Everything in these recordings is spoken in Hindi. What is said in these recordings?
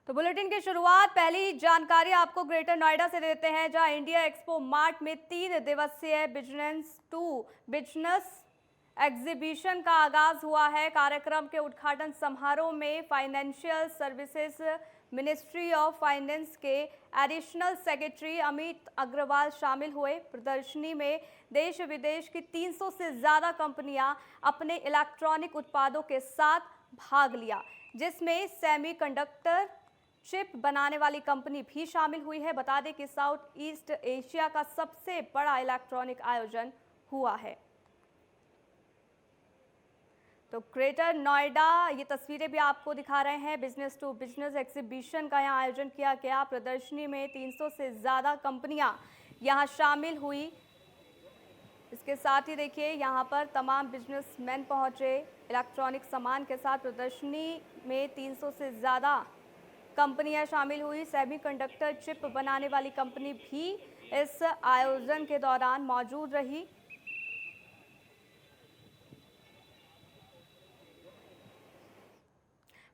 तो बुलेटिन की शुरुआत पहली जानकारी आपको ग्रेटर नोएडा से देते हैं, जहां इंडिया एक्सपो मार्ट में 3 दिवसीय बिजनेस एग्जीबिशन का आगाज हुआ है। कार्यक्रम के उद्घाटन समारोह में financial services ministry of finance के एडिशनल सेक्रेटरी अमित अग्रवाल शामिल हुए। प्रदर्शनी में देश विदेश की 300 से ज़्यादा कंपनियां अपने इलेक्ट्रॉनिक उत्पादों के साथ भाग लिया, जिसमें सेमीकंडक्टर चिप बनाने वाली कंपनी भी शामिल हुई है। बता दें कि साउथ ईस्ट एशिया का सबसे बड़ा इलेक्ट्रॉनिक आयोजन हुआ है। तो ग्रेटर नोएडा ये तस्वीरें भी आपको दिखा रहे हैं। बिजनेस टू बिजनेस एग्जीबिशन का यहाँ आयोजन किया गया। प्रदर्शनी में 300 से ज़्यादा कंपनियां यहाँ शामिल हुई। इसके साथ ही देखिए यहाँ पर तमाम बिजनेसमैन पहुँचे इलेक्ट्रॉनिक सामान के साथ। प्रदर्शनी में 300 से ज़्यादा कंपनियां शामिल हुई। सेमीकंडक्टर चिप बनाने वाली कंपनी भी इस आयोजन के दौरान मौजूद रही।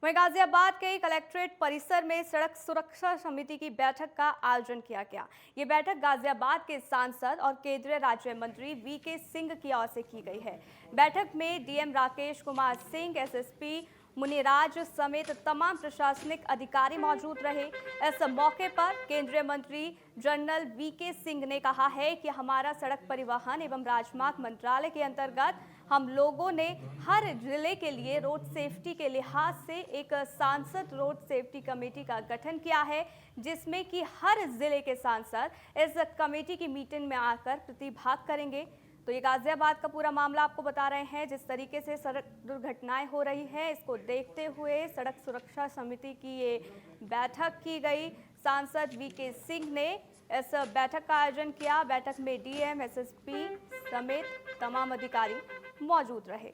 वहीं गाजियाबाद के कलेक्ट्रेट परिसर में सड़क सुरक्षा समिति की बैठक का आयोजन किया गया। ये बैठक गाजियाबाद के सांसद और केंद्रीय राज्य मंत्री वीके सिंह की ओर से की गई है। बैठक में डीएम राकेश कुमार सिंह, एसएसपी मुनिराज समेत तमाम प्रशासनिक अधिकारी मौजूद रहे। इस मौके पर केंद्रीय मंत्री जनरल वीके सिंह ने कहा है कि हमारा सड़क परिवहन एवं राजमार्ग मंत्रालय के अंतर्गत हम लोगों ने हर जिले के लिए रोड सेफ्टी के लिहाज से एक सांसद रोड सेफ्टी कमेटी का गठन किया है, जिसमें कि हर जिले के सांसद इस कमेटी की मीटिंग में आकर प्रतिभाग करेंगे। तो ये गाजियाबाद का पूरा मामला आपको बता रहे हैं। जिस तरीके से सड़क दुर्घटनाएं हो रही हैं, इसको देखते हुए सड़क सुरक्षा समिति की ये बैठक की गई। सांसद वीके सिंह ने इस बैठक का आयोजन किया। बैठक में डीएम, एसएसपी समेत तमाम अधिकारी मौजूद रहे।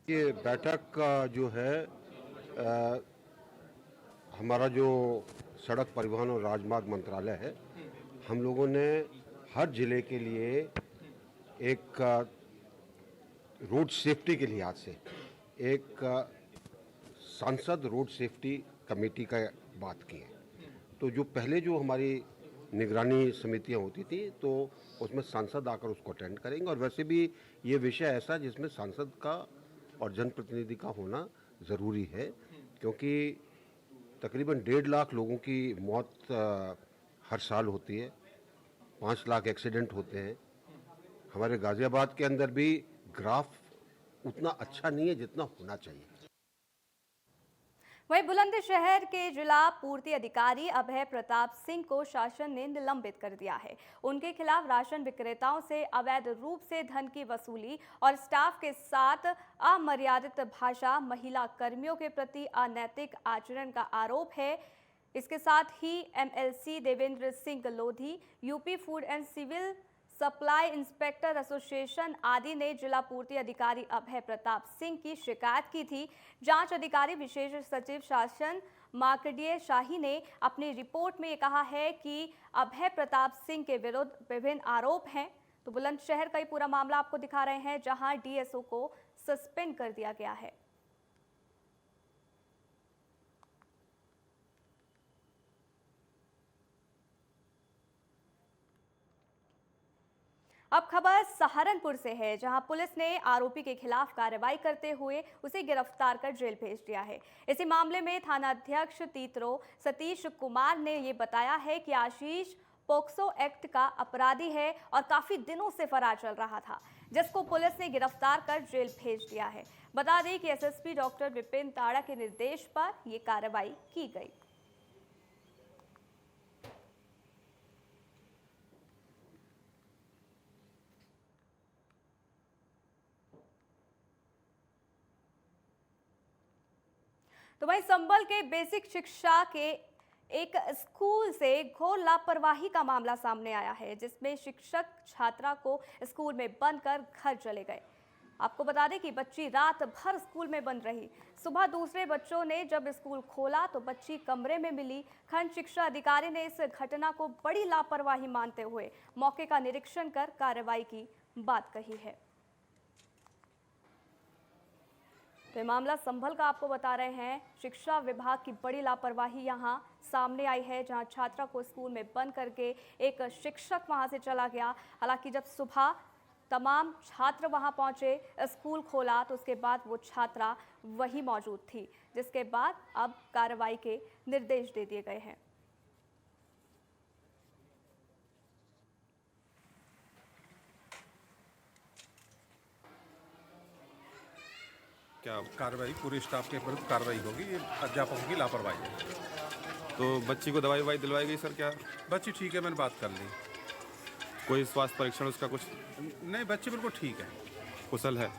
ये बैठक का जो है हमारा जो सड़क परिवहन और राजमार्ग मंत्रालय है, हम लोगों ने हर जिले के लिए एक रोड सेफ्टी के लिहाज से एक सांसद रोड सेफ्टी कमेटी का बात की है। तो जो पहले जो हमारी निगरानी समितियां होती थी, तो उसमें सांसद आकर उसको अटेंड करेंगे। और वैसे भी ये विषय ऐसा जिसमें सांसद का और जनप्रतिनिधि का होना ज़रूरी है, क्योंकि तकरीबन 1.5 लाख लोगों की मौत हर साल होती है, 5 लाख एक्सीडेंट होते हैं। हमारे गाजियाबाद के अंदर भी ग्राफ उतना अच्छा नहीं है जितना होना चाहिए। वहीं बुलंदशहर के जिला पूर्ति अधिकारी अभय प्रताप सिंह को शासन ने निलंबित कर दिया है। उनके खिलाफ राशन विक्रेताओं से अवैध रूप से धन की वसूली और स्टाफ के साथ अमर्यादित भाषा, महिला कर्मियों के प्रति अनैतिक आचरण का आरोप है। इसके साथ ही MLC Devendra Singh Lodhi, UP food and civil supply inspector association आदि ने जिला पूर्ति अधिकारी अभय प्रताप सिंह की शिकायत की थी। जांच अधिकारी विशेष सचिव शासन मार्कंडेय शाही ने अपनी रिपोर्ट में ये कहा है कि अभय प्रताप सिंह के विरुद्ध विभिन्न आरोप हैं। तो बुलंदशहर का ही पूरा मामला आपको दिखा रहे हैं, जहां डीएसओ को सस्पेंड कर दिया गया है। अब खबर सहारनपुर से है, जहां पुलिस ने आरोपी के खिलाफ कार्रवाई करते हुए उसे गिरफ्तार कर जेल भेज दिया है। इसी मामले में थाना अध्यक्ष तीतरो सतीश कुमार ने ये बताया है कि आशीष पोक्सो एक्ट का अपराधी है और काफी दिनों से फरार चल रहा था, जिसको पुलिस ने गिरफ्तार कर जेल भेज दिया है। बता दें कि एसएसपी डॉक्टर विपिन ताड़ा के निर्देश पर यह कार्रवाई की गई। तो वहीं संभल के बेसिक शिक्षा के एक स्कूल से घोर लापरवाही का मामला सामने आया है, जिसमें शिक्षक छात्रा को स्कूल में बंद कर घर चले गए। आपको बता दें कि बच्ची रात भर स्कूल में बंद रही। सुबह दूसरे बच्चों ने जब स्कूल खोला तो बच्ची कमरे में मिली। खंड शिक्षा अधिकारी ने इस घटना को बड़ी लापरवाही मानते हुए मौके का निरीक्षण कर कार्रवाई की बात कही है। तो ये मामला संभल का आपको बता रहे हैं। शिक्षा विभाग की बड़ी लापरवाही यहाँ सामने आई है, जहां छात्रा को स्कूल में बंद करके एक शिक्षक वहां से चला गया। हालांकि जब सुबह तमाम छात्र वहां पहुंचे, स्कूल खोला, तो उसके बाद वो छात्रा वही मौजूद थी, जिसके बाद अब कार्रवाई के निर्देश दे दिए गए हैं। क्या कार्रवाई पूरे स्टाफ के विरुद्ध कार्रवाई होगी? ये अध्यापकों की लापरवाही है। तो बच्ची को दवाई ववाई दिलवाई गई सर? क्या बच्ची ठीक है, मैंने बात कर ली। कोई स्वास्थ्य परीक्षण उसका कुछ नहीं, बच्ची बिल्कुल ठीक है। कुशल है?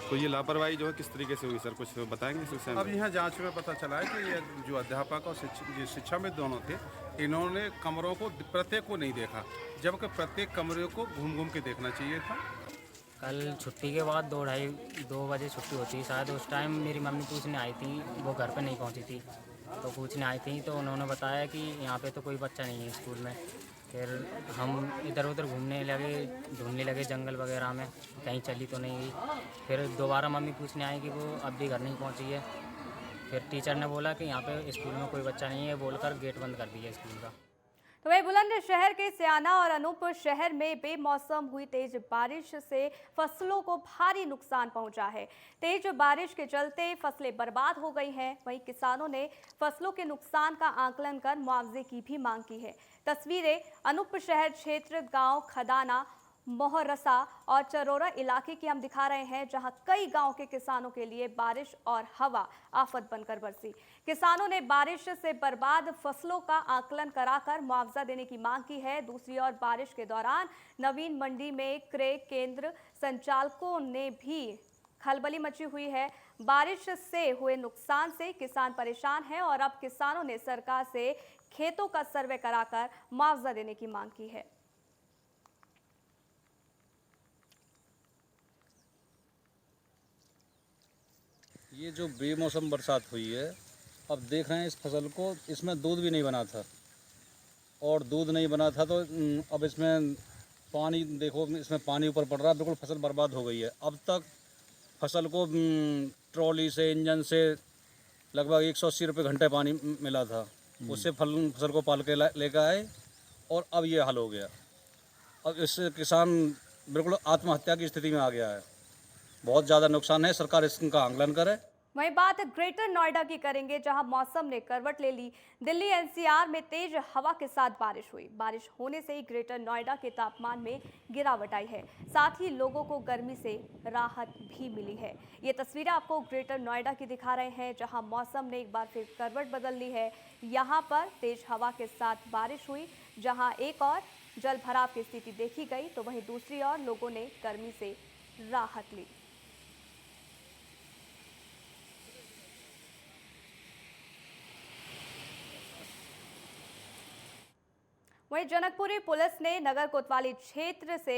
तो ये लापरवाही जो है किस तरीके से हुई सर, कुछ बताएंगे इस विषय में? अब यहाँ जांच में पता चला है कि ये जो अध्यापक और शिक्षाविद दोनों थे, इन्होंने कमरों को प्रत्येक को नहीं देखा, जबकि प्रत्येक कमरे को घूम घूम के देखना चाहिए था। कल छुट्टी के बाद 2 बजे छुट्टी होती है शायद, उस टाइम मेरी मम्मी पूछने आई थी, वो घर पे नहीं पहुंची थी, तो पूछने आई थी तो उन्होंने बताया कि यहाँ पे तो कोई बच्चा नहीं है स्कूल में। फिर हम इधर उधर घूमने लगे, ढूंढने लगे जंगल वगैरह में, कहीं चली तो नहीं गई। फिर दोबारा मम्मी पूछने आई कि वो अब भी घर नहीं पहुँची है। फिर टीचर ने बोला कि यहाँ पे स्कूल में कोई बच्चा नहीं है, बोलकर गेट बंद कर दिया स्कूल का। तो वही बुलंदशहर के सियाना और अनूपपुर शहर में बेमौसम हुई तेज बारिश से फसलों को भारी नुकसान पहुंचा है। तेज बारिश के चलते फसलें बर्बाद हो गई हैं। वहीं किसानों ने फसलों के नुकसान का आकलन कर मुआवजे की भी मांग की है। तस्वीरें अनूपपुर शहर क्षेत्र गांव खदाना, मोहरसा और चरोरा इलाके की हम दिखा रहे हैं, जहां कई गांव के किसानों के लिए बारिश और हवा आफत बनकर बरसी। किसानों ने बारिश से बर्बाद फसलों का आकलन कराकर मुआवजा देने की मांग की है। दूसरी ओर बारिश के दौरान नवीन मंडी में क्रय केंद्र संचालकों ने भी खलबली मची हुई है। बारिश से हुए नुकसान से किसान परेशान हैं और अब किसानों ने सरकार से खेतों का सर्वे कराकर मुआवजा देने की मांग की है। ये जो बेमौसम बरसात हुई है, अब देख रहे हैं इस फसल को, इसमें दूध भी नहीं बना था, और दूध नहीं बना था तो अब इसमें पानी देखो, इसमें पानी ऊपर पड़ रहा है, बिल्कुल फसल बर्बाद हो गई है। अब तक फसल को ट्रॉली से, इंजन से लगभग 180 रुपये घंटे पानी मिला था, उससे फसल को पाल के लेकर आए और अब ये हाल हो गया। अब इससे किसान बिल्कुल आत्महत्या की स्थिति में आ गया है। बहुत ज़्यादा नुकसान है, सरकार इसका आकलन करे। वहीं बात ग्रेटर नोएडा की करेंगे, जहां मौसम ने करवट ले ली। दिल्ली एनसीआर में तेज हवा के साथ बारिश हुई। बारिश होने से ही ग्रेटर नोएडा के तापमान में गिरावट आई है, साथ ही लोगों को गर्मी से राहत भी मिली है। ये तस्वीरें आपको ग्रेटर नोएडा की दिखा रहे हैं, जहां मौसम ने एक बार फिर करवट बदल ली है। यहाँ पर तेज हवा के साथ बारिश हुई, जहाँ एक और जल भराव की स्थिति देखी गई, तो वहीं दूसरी ओर लोगों ने गर्मी से राहत ली। वहीं जनकपुरी पुलिस ने नगर कोतवाली क्षेत्र से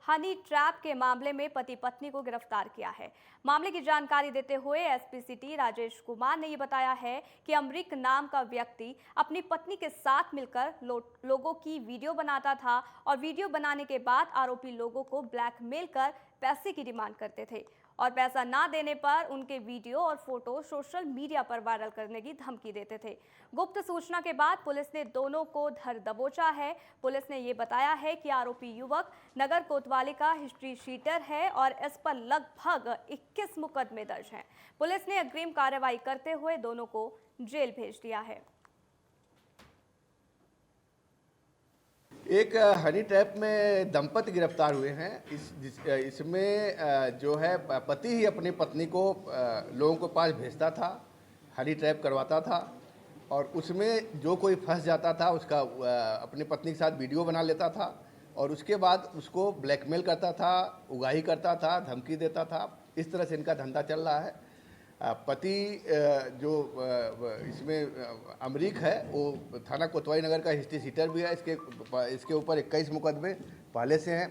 हनी ट्रैप के मामले में पति पत्नी को गिरफ्तार किया है। मामले की जानकारी देते हुए एसपी सिटी राजेश कुमार ने ये बताया है कि अमरीक नाम का व्यक्ति अपनी पत्नी के साथ मिलकर लोगों की वीडियो बनाता था और वीडियो बनाने के बाद आरोपी लोगों को ब्लैकमेल कर पैसे की डिमांड करते थे और पैसा ना देने पर उनके वीडियो और फोटो सोशल मीडिया पर वायरल करने की धमकी देते थे। गुप्त सूचना के बाद पुलिस ने दोनों को धर दबोचा है। पुलिस ने ये बताया है कि आरोपी युवक नगर कोतवाली का हिस्ट्री शीटर है और इस पर लगभग 21 मुकदमे दर्ज हैं। पुलिस ने अग्रिम कार्रवाई करते हुए दोनों को जेल भेज दिया है। एक हनी ट्रैप में दंपति गिरफ्तार हुए हैं। इसमें जो है पति ही अपनी पत्नी को लोगों के पास भेजता था, हनी ट्रैप करवाता था और उसमें जो कोई फंस जाता था उसका अपनी पत्नी के साथ वीडियो बना लेता था और उसके बाद उसको ब्लैकमेल करता था, उगाही करता था, धमकी देता था। इस तरह से इनका धंधा चल रहा है। पति जो इसमें अमरीक है वो थाना कोतवाली नगर का हिस्ट्री शीटर भी है। इसके ऊपर 21 मुकदमे पहले से हैं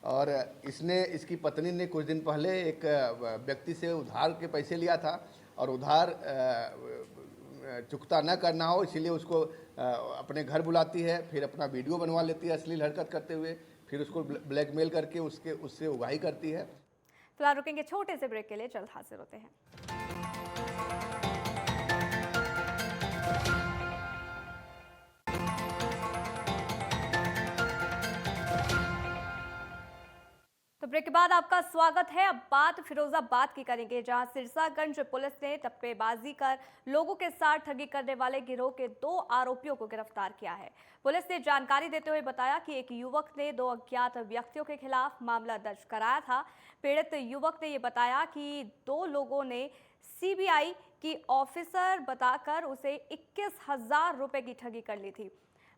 और इसकी पत्नी ने कुछ दिन पहले एक व्यक्ति से उधार के पैसे लिया था और उधार चुकता न करना हो इसलिए उसको अपने घर बुलाती है, फिर अपना वीडियो बनवा लेती है अश्लील हरकत करते हुए, फिर उसको ब्लैकमेल करके उससे उगाही करती है। फिलहाल रुकेंगे छोटे से ब्रेक के लिए, जल्द हाजिर होते हैं। तो ब्रेक के बाद आपका स्वागत है। अब बात फिरोजाबाद की करेंगे, जहां सिरसागंज पुलिस ने टप्पेबाजी कर लोगों के साथ ठगी करने वाले गिरोह के 2 आरोपियों को गिरफ्तार किया है। पुलिस ने जानकारी देते हुए बताया कि एक युवक ने 2 अज्ञात व्यक्तियों के खिलाफ मामला दर्ज कराया था। पीड़ित युवक ने ये बताया कि 2 लोगों ने सीबीआई की ऑफिसर बताकर उसे 21,000 रुपए की ठगी कर ली थी।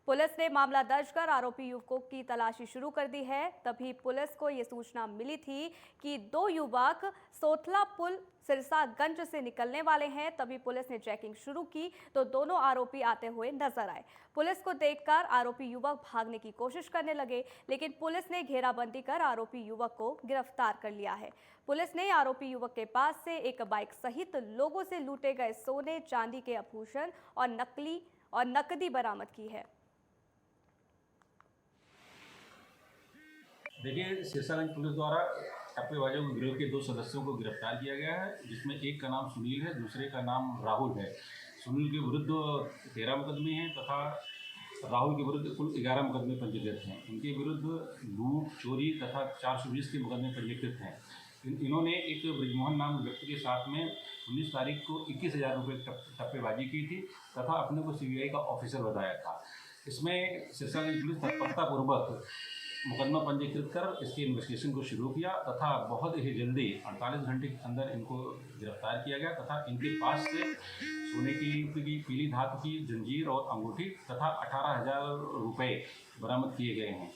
पुलिस ने मामला दर्ज कर आरोपी युवकों की तलाशी शुरू कर दी है। तभी पुलिस को ये सूचना मिली थी कि 2 युवक सोथला पुल सिरसागंज से निकलने वाले हैं। तभी पुलिस ने चेकिंग शुरू की तो दोनों आरोपी आते हुए नजर आए। पुलिस को देखकर आरोपी युवक भागने की कोशिश करने लगे, लेकिन पुलिस ने घेराबंदी कर आरोपी युवक को गिरफ्तार कर लिया है। पुलिस ने आरोपी युवक के पास से एक बाइक सहित लोगों से लूटे गए सोने चांदी के आभूषण और नकदी बरामद की है। देखिए, सिरसागंज पुलिस द्वारा टप्पेबाजों के गिरोह के 2 सदस्यों को गिरफ्तार किया गया है, जिसमें एक का नाम सुनील है, दूसरे का नाम राहुल है। सुनील के विरुद्ध 13 मुकदमे हैं तथा राहुल के विरुद्ध कुल 11 मुकदमे पंजीकृत हैं। इनके विरुद्ध लूट, चोरी तथा 420 के मुकदमे पंजीकृत हैं। इन्होंने एक ब्रिजमोहन नाम व्यक्ति के साथ में 19 तारीख को 21,000 रुपये टप्पेबाजी की थी तथा अपने को सीबीआई का ऑफिसर बताया था। इसमें सिरसागंज पुलिस तत्परतापूर्वक मुकदमा पंजीकृत कर इसकी इन्वेस्टिगेशन को शुरू किया तथा बहुत ही जल्दी 48 घंटे के अंदर इनको गिरफ्तार किया गया तथा इनके पास से सोने की पीली धातु की जंजीर और अंगूठी तथा 18,000 रुपये बरामद किए गए हैं।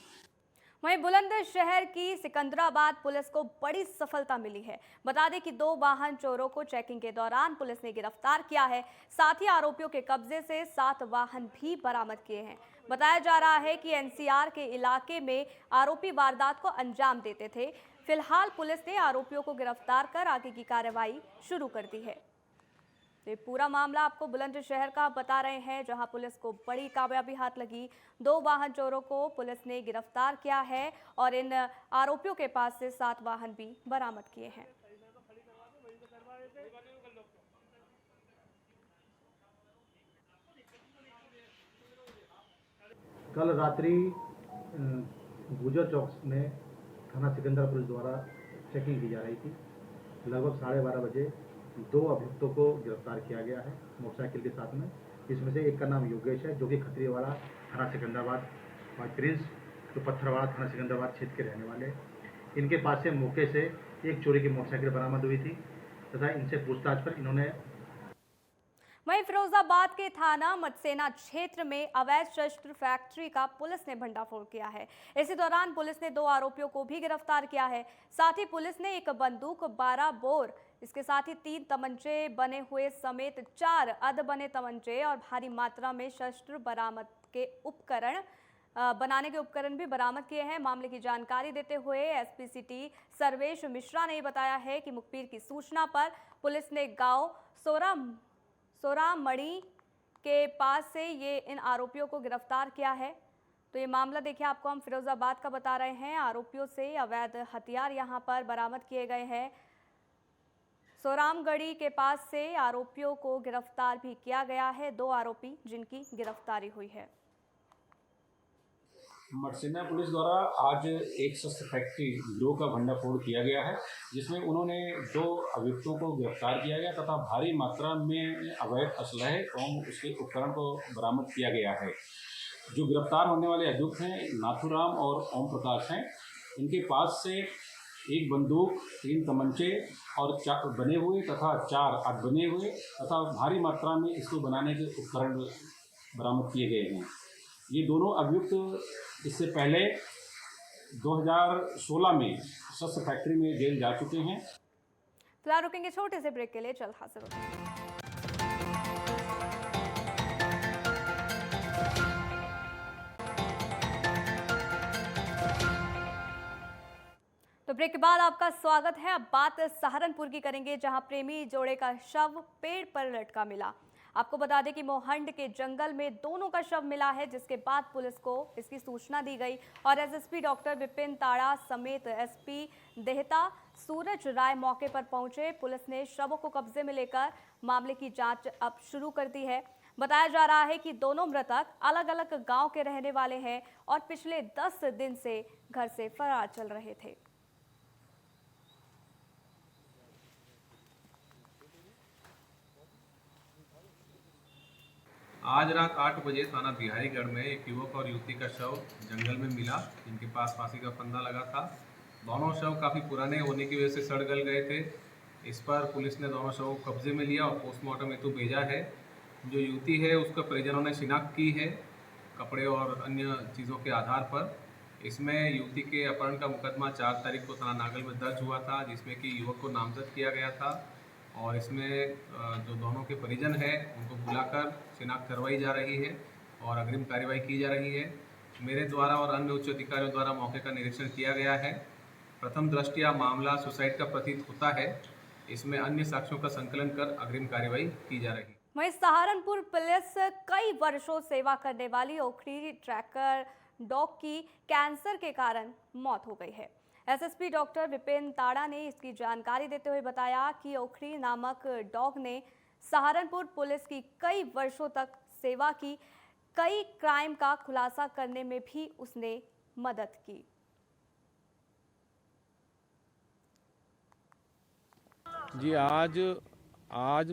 वहीं बुलंदशहर की सिकंदराबाद पुलिस को बड़ी सफलता मिली है। बता दें कि 2 वाहन चोरों को चेकिंग के दौरान पुलिस ने गिरफ्तार किया है। साथ ही आरोपियों के कब्जे से 7 वाहन भी बरामद किए हैं। बताया जा रहा है कि एनसीआर के इलाके में आरोपी वारदात को अंजाम देते थे। फिलहाल पुलिस ने आरोपियों को गिरफ्तार कर आगे की कार्रवाई शुरू कर दी है। तो ये पूरा मामला आपको बुलंदशहर का बता रहे हैं, जहां पुलिस को बड़ी कामयाबी हाथ लगी। 2 वाहन चोरों को पुलिस ने गिरफ्तार किया है और इन आरोपियों के पास से 7 वाहन भी बरामद किए हैं। कल रात्रि गुजर चौक में थाना सिकंदर पुलिस द्वारा चेकिंग की जा रही थी। लगभग 12:30 बजे 2 अभियुक्तों को गिरफ्तार किया गया है मोटरसाइकिल के साथ में। इसमें से एक का नाम योगेश है, जो कि खत्रीवाड़ा थाना सिकंदराबाद, और प्रिंस जो पत्थरवाड़ा थाना सिकंदराबाद क्षेत्र के रहने वाले। इनके पास से मौके से एक चोरी की मोटरसाइकिल बरामद हुई थी तथा इनसे पूछताछ पर इन्होंने। वहीं फिरोजाबाद के थाना मटसेना क्षेत्र में अवैध शस्त्र फैक्ट्री का पुलिस ने भंडाफोड़ किया है। इसी दौरान पुलिस ने 2 आरोपियों को भी गिरफ्तार किया है। साथ ही पुलिस ने एक बंदूक, 12 बोर, इसके साथ ही 3 तमंचे बने हुए समेत 4 अधबने तमंचे और भारी मात्रा में शस्त्र बरामद के उपकरण बनाने के उपकरण भी बरामद किए हैं। मामले की जानकारी देते हुए एसपी सिटी सर्वेश मिश्रा ने बताया है कि मुखबिर की सूचना पर पुलिस ने गांव सोरामड़ी के पास से ये इन आरोपियों को गिरफ्तार किया है। तो ये मामला देखिए, आपको हम फिरोजाबाद का बता रहे हैं। आरोपियों से अवैध हथियार यहां पर बरामद किए गए हैं। सोरामगढ़ी के पास से आरोपियों को गिरफ्तार भी किया गया है। 2 आरोपी जिनकी गिरफ्तारी हुई है। मटसेना पुलिस द्वारा आज एक शस्त्र फैक्ट्री गिरोह का भंडाफोड़ किया गया है, जिसमें उन्होंने 2 अभियुक्तों को गिरफ्तार किया गया तथा भारी मात्रा में अवैध असलहे और उसके उपकरण को बरामद किया गया है। जो गिरफ्तार होने वाले अभियुक्त हैं नाथूराम और ओम प्रकाश हैं। इनके पास से एक बंदूक, 3 तमंचे और 4 बने हुए तथा 4 अधबने हुए तथा भारी मात्रा में इसको बनाने के उपकरण बरामद किए गए हैं। ये दोनों अभियुक्त इससे पहले 2016 में शस्त्र फैक्ट्री में जेल जा चुके हैं। फिलहाल रुकेंगे छोटे से ब्रेक के लिए, जल्द हाजिर होते हैं। तो ब्रेक के बाद आपका स्वागत है। अब बात सहारनपुर की करेंगे, जहां प्रेमी जोड़े का शव पेड़ पर लटका मिला। आपको बता दें कि मोहंड के जंगल में दोनों का शव मिला है, जिसके बाद पुलिस को इसकी सूचना दी गई और एसएसपी डॉक्टर विपिन ताड़ा समेत एसपी देहता सूरज राय मौके पर पहुंचे। पुलिस ने शवों को कब्जे में लेकर मामले की जांच अब शुरू कर दी है। बताया जा रहा है कि दोनों मृतक अलग अलग गांव के रहने वाले हैं और पिछले 10 दिन से घर से फरार चल रहे थे। आज रात 8 बजे थाना बिहारीगढ़ में एक युवक और युवती का शव जंगल में मिला, जिनके पास फांसी का फंदा लगा था। दोनों शव काफ़ी पुराने होने की वजह से सड़ गल गए थे। इस पर पुलिस ने दोनों शवों को कब्जे में लिया और पोस्टमार्टम हेतु भेजा है। जो युवती है उसका परिजनों ने शिनाख्त की है कपड़े और अन्य चीज़ों के आधार पर। इसमें युवती के अपहरण का मुकदमा 4 तारीख को थाना नागल में दर्ज हुआ था, जिसमें कि युवक को नामजद किया गया था और इसमें जो दोनों के परिजन हैं उनको बुलाकर शिनाख्त करवाई जा रही है और अग्रिम कार्यवाही की जा रही है। मेरे द्वारा और अन्य उच्च अधिकारियों द्वारा मौके का निरीक्षण किया गया है। प्रथम दृष्टया मामला सुसाइड का प्रतीत होता है। इसमें अन्य साक्ष्यों का संकलन कर अग्रिम कार्यवाही की जा रही है। वहीं सहारनपुर पुलिस कई वर्षों सेवा करने वाली ओखरी ट्रैकर डॉग की कैंसर के कारण मौत हो गई है। एसएसपी डॉक्टर विपिन ताड़ा ने इसकी जानकारी देते हुए बताया कि ओखरी नामक डॉग ने सहारनपुर पुलिस की कई वर्षों तक सेवा की, कई क्राइम का खुलासा करने में भी उसने मदद की। जी आज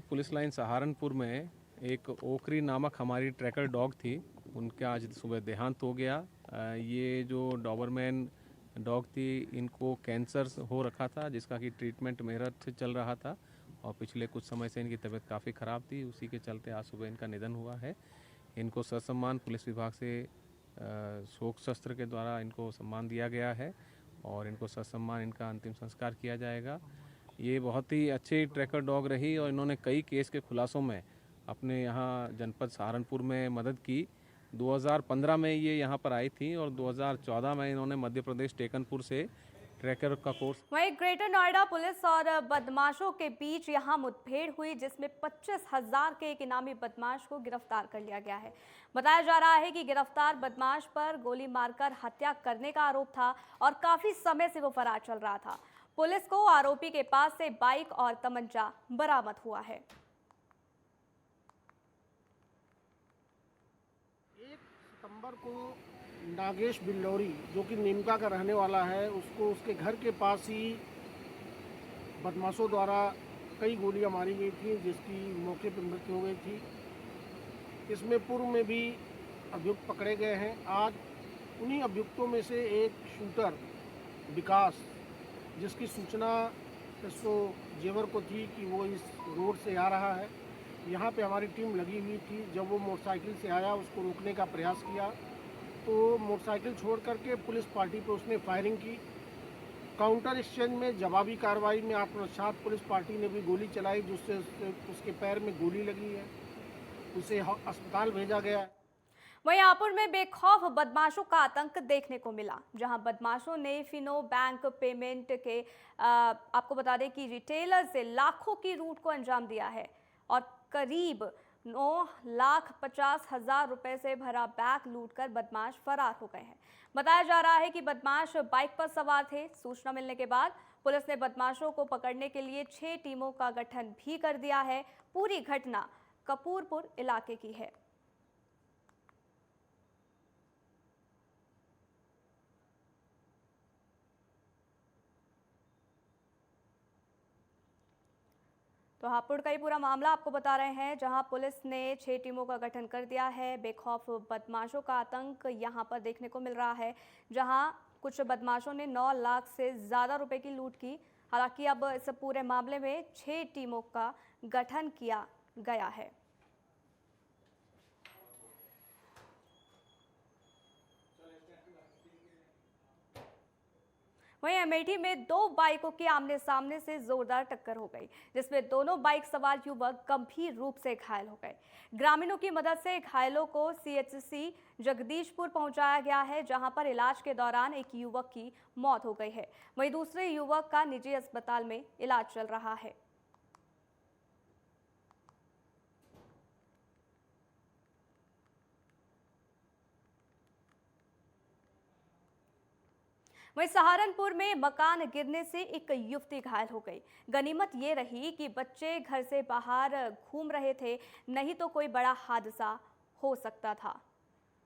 पुलिस लाइन सहारनपुर में एक ओखरी नामक हमारी ट्रैकर डॉग थी, उनका आज सुबह देहांत हो गया। ये जो डॉबरमैन डॉग थी, इनको कैंसर हो रखा था, जिसका कि ट्रीटमेंट मेरठ से चल रहा था और पिछले कुछ समय से इनकी तबीयत काफ़ी ख़राब थी। उसी के चलते आज सुबह इनका निधन हुआ है। इनको ससम्मान पुलिस विभाग से शोक शस्त्र के द्वारा इनको सम्मान दिया गया है और इनको ससम्मान इनका अंतिम संस्कार किया जाएगा। ये बहुत ही अच्छी ट्रैकर डॉग रही और इन्होंने कई केस के खुलासों में अपने यहाँ जनपद सहारनपुर में मदद की। 2015 में ये यहाँ पर आई थी और 2014 में इन्होंने मध्य प्रदेश टेकनपुर से ट्रैकर का कोर्स। वहीं ग्रेटर नोएडा पुलिस और बदमाशों के बीच यहां मुठभेड़ हुई, जिसमें 25,000 के एक इनामी बदमाश को गिरफ्तार कर लिया गया है। बताया जा रहा है कि गिरफ्तार बदमाश पर गोली मारकर हत्या करने का आरोप था और काफी समय से वो फरार चल रहा था। पुलिस को आरोपी के पास से बाइक और तमंचा बरामद हुआ है। 1 सितंबर को नागेश बिल्लौरी, जो कि नीमका का रहने वाला है, उसको उसके घर के पास ही बदमाशों द्वारा कई गोलियां मारी गई थी, जिसकी मौके पर मृत्यु हो गई थी। इसमें पूर्व में भी अभियुक्त पकड़े गए हैं। आज उन्हीं अभियुक्तों में से एक शूटर विकास, जिसकी सूचना इसको जेवर को थी कि वो इस रोड से आ रहा है, यहाँ पे हमारी टीम लगी हुई थी। जब वो मोटरसाइकिल से आया, उसको रोकने का प्रयास किया तो मोटरसाइकिल छोड़ करके पुलिस पार्टी पे उसने फायरिंग की। काउंटर एक्सचेंज में जवाबी कार्रवाई में आत्मरक्षार्थ पुलिस पार्टी ने भी गोली चलाई, जिससे उसके पैर में गोली लगी है। उसे अस्पताल भेजा गया है। वहीं हापुड़ में बेखौफ बदमाशों का आतंक देखने को मिला, जहां बदमाशों ने फिनो बैंक पेमेंट के आपको बता दें कि रिटेलर से लाखों की लूट को अंजाम दिया है और करीब 9,50,000 रुपए से भरा बैग लूटकर बदमाश फरार हो गए हैं। बताया जा रहा है कि बदमाश बाइक पर सवार थे। सूचना मिलने के बाद पुलिस ने बदमाशों को पकड़ने के लिए 6 टीमों का गठन भी कर दिया है। पूरी घटना कपूरपुर इलाके की है। तो हापुड़ का ही पूरा मामला आपको बता रहे हैं, जहां पुलिस ने 6 टीमों का गठन कर दिया है। बेखौफ बदमाशों का आतंक यहां पर देखने को मिल रहा है, जहां कुछ बदमाशों ने 9 लाख से ज़्यादा रुपए की लूट की। हालांकि अब इस पूरे मामले में 6 टीमों का गठन किया गया है। वहीं अमेठी में 2 बाइकों की आमने सामने से जोरदार टक्कर हो गई, जिसमें दोनों बाइक सवार युवक गंभीर रूप से घायल हो गए। ग्रामीणों की मदद से घायलों को सीएचसी जगदीशपुर पहुंचाया गया है, जहां पर इलाज के दौरान एक युवक की मौत हो गई है। वहीं दूसरे युवक का निजी अस्पताल में इलाज चल रहा है। वहीं सहारनपुर में मकान गिरने से एक युवती घायल हो गई। गनीमत ये रही कि बच्चे घर से बाहर घूम रहे थे, नहीं तो कोई बड़ा हादसा हो सकता था।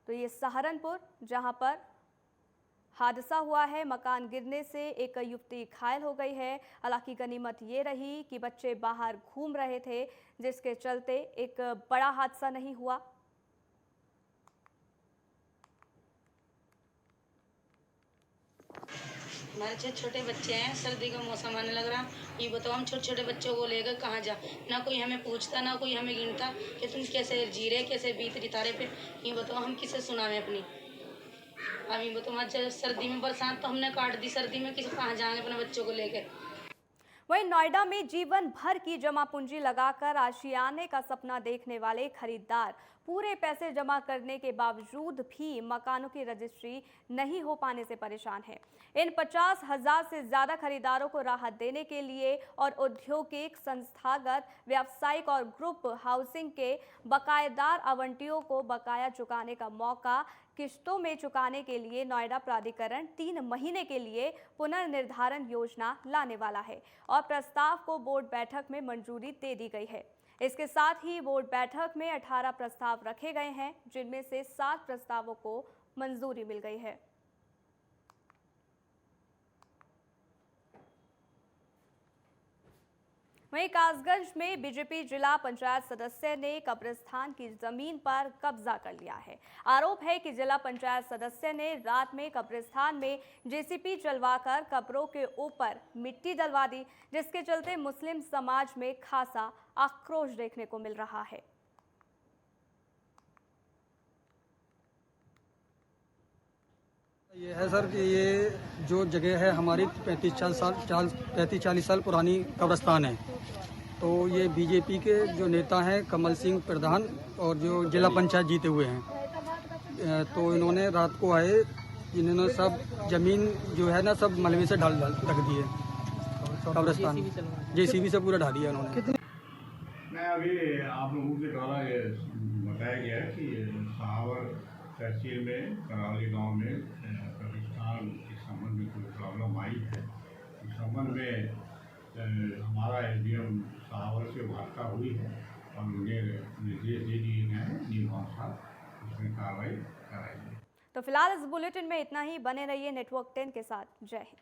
तो ये सहारनपुर जहां पर हादसा हुआ है, मकान गिरने से एक युवती घायल हो गई है। हालांकि गनीमत ये रही कि बच्चे बाहर घूम रहे थे, जिसके चलते एक बड़ा हादसा नहीं हुआ। हमारे छोटे छोटे बच्चे हैं, सर्दी का मौसम आने लग रहा, ये बताओ हम छोटे छोटे बच्चों को लेकर कहाँ जा, ना कोई हमें पूछता ना कोई हमें गिनता कि तुम कैसे जी रहे, कैसे बीत रही तारे पे। ये बताओ हम किसे सुनावें अपनी। अब ये बताओ आज सर्दी में बरसात तो हमने काट दी, सर्दी में किसी कहाँ जाएंगे अपने बच्चों को लेकर। वहीं नोएडा में जीवन भर की जमा पूंजी लगाकर आशियाने का सपना देखने वाले खरीदार पूरे पैसे जमा करने के बावजूद भी मकानों की रजिस्ट्री नहीं हो पाने से परेशान है। इन 50,000 से ज्यादा खरीदारों को राहत देने के लिए और औद्योगिक, संस्थागत, व्यावसायिक और ग्रुप हाउसिंग के बकायेदार आवंटियों को बकाया चुकाने का मौका किश्तों में चुकाने के लिए नोएडा प्राधिकरण 3 महीने के लिए पुनर्निर्धारण योजना लाने वाला है और प्रस्ताव को बोर्ड बैठक में मंजूरी दे दी गई है। इसके साथ ही बोर्ड बैठक में 18 प्रस्ताव रखे गए हैं, जिनमें से 7 प्रस्तावों को मंजूरी मिल गई है। वहीं कासगंज में बीजेपी जिला पंचायत सदस्य ने कब्रिस्तान की जमीन पर कब्जा कर लिया है। आरोप है कि जिला पंचायत सदस्य ने रात में कब्रिस्तान में जेसीबी चलवाकर कब्रों के ऊपर मिट्टी डलवा दी, जिसके चलते मुस्लिम समाज में खासा आक्रोश देखने को मिल रहा है। ये है सर कि ये जो जगह है हमारी 35-40 साल पुरानी कब्रिस्तान है। तो ये बीजेपी के जो नेता हैं कमल सिंह प्रधान और जो जिला पंचायत जीते हुए हैं, तो इन्होंने रात को आए, इन्होंने सब जमीन जो है ना सब मलबे से ढाल रख दी है कब्रिस्तान, जेसीबी से पूरा ढा दिया इन्होंने। मैं अभी आप लोगों के द्वारा ये बताया गया है कि सहावर तहसील में करावली गांव में कब्रिस्तान के संबंध में कोई प्रॉब्लम आई है। इस संबंध में हमारा एसडीएम सहावर से वार्ता हुई है और उन्हें निर्देश दे दिए गए हैं नियमानुसार उसमें कार्रवाई कराएंगे। तो फिलहाल इस बुलेटिन में इतना ही। बने रहिए नेटवर्क 10 के साथ। जय हिंद।